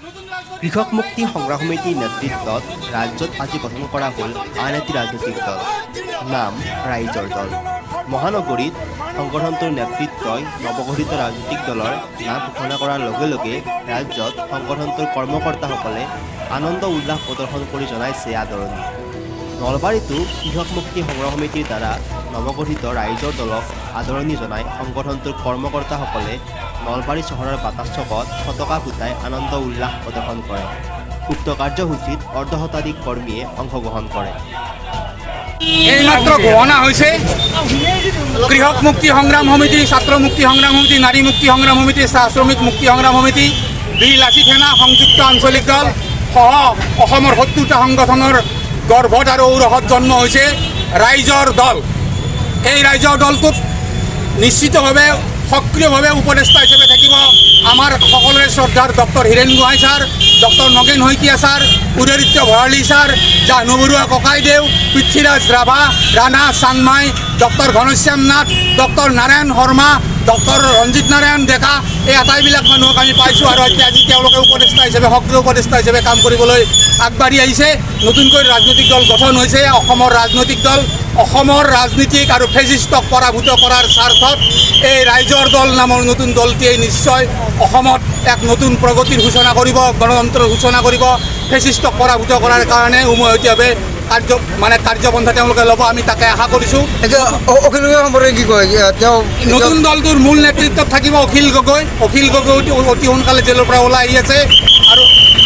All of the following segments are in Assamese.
কৃষক মুক্তি সংগ্ৰাম সমিতিৰ নেতৃত্বত ৰাজ্যত আজি গঠন কৰা হ'ল আন এটি ৰাজনৈতিক দল, নাম ৰাইজৰ দল। মহানগৰীত সংগঠনটোৰ নেতৃত্বই নৱগঠিত ৰাজনৈতিক দলৰ নাম ঘোষণা কৰাৰ লগে লগে ৰাজ্যত সংগঠনটোৰ কৰ্মকৰ্তাসকলে আনন্দ উল্লাস প্ৰদৰ্শন কৰি জনাইছে আদৰণি। নলবাৰীতো কৃষক মুক্তি সংগ্ৰাম সমিতিৰ দ্বাৰা নৱগঠিত ৰাইজৰ দলক আদৰণি জনাই সংগঠনটোৰ কৰ্মকৰ্তাসকলে নলবাৰী চহৰৰ বাটাছ চকত পতাকা ফুটাই আনন্দ উল্লাস প্ৰদৰ্শন কৰে। উক্ত কাৰ্যসূচীত অৰ্ধশতাধিক কৰ্মীয়ে অংশগ্ৰহণ কৰে। এইমাত্ৰ ঘোষণা হৈছে কৃষক মুক্তি সংগ্ৰাম সমিতি, ছাত্ৰ মুক্তি সংগ্ৰাম সমিতি, নাৰী মুক্তি সংগ্ৰাম সমিতি, চাহ শ্ৰমিক মুক্তি সংগ্ৰাম সমিতি, বীৰ লাচিত সেনা সংযুক্ত আঞ্চলিক দল সহ অসমৰ ৭০টা সংগঠনৰ গৰ্ভত আৰু ঔৰসত জন্ম হৈছে ৰাইজৰ দল। এই ৰাইজৰ দলটোত নিশ্চিতভাৱে সক্ৰিয়ভাৱে উপদেষ্টা হিচাপে থাকিব আমাৰ সকলোৰে শ্ৰদ্ধাৰ doctor Hiren Gohain sir, doctor Nagen Saikia sir, Udayaditya Bharali sir, Jahnu Barua ককাইদেউ, Prithviraj Rabha, Rana Chandmai, doctor Ghanashyam Nath, doctor Narayan Sharma, doctor Ranjit Narayan Deka, এই আটাইবিলাক মানুহক আমি পাইছোঁ আৰু আজি তেওঁলোকে উপদেষ্টা হিচাপে সক্ৰিয় উপদেষ্টা হিচাপে কাম কৰিবলৈ আগবাঢ়ি আহিছে। নতুনকৈ ৰাজনৈতিক দল গঠন হৈছে। অসমৰ ৰাজনৈতিক দল অসমৰ ৰাজনীতিক আৰু ফেচিষ্টক পৰাভূত কৰাৰ স্বাৰ্থত এই ৰাইজৰ দল নামৰ নতুন দলটোৱে নিশ্চয় অসমত এক নতুন প্ৰগতিৰ সূচনা কৰিব, গণতন্ত্ৰৰ সূচনা কৰিব। ফেচিষ্টক পৰাভূত কৰাৰ কাৰণে উমৈহতীয়াভাৱে কাৰ্যপন্থা তেওঁলোকে ল'ব, আমি তাকে আশা কৰিছোঁ। কি কয় তেওঁ নতুন দলটোৰ মূল নেতৃত্বত থাকিব অখিল গগৈ। অখিল গগৈ অতি সোনকালে জেলৰ পৰা ওলাই আহি আছে আৰু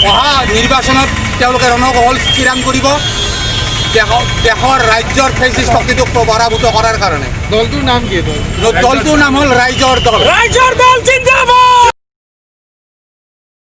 অহা নিৰ্বাচনত তেওঁলোকে ৰণকহল স্থিৰাং কৰিব দেশৰ ৰাজ্যৰ ফেচিষ্ট শক্তিটোক পৰাভূত কৰাৰ কাৰণে। দলটোৰ নাম কি? দলটোৰ নাম হ'ল ৰাইজৰ দল। ৰাইজৰ দল জিন্দাবাদ।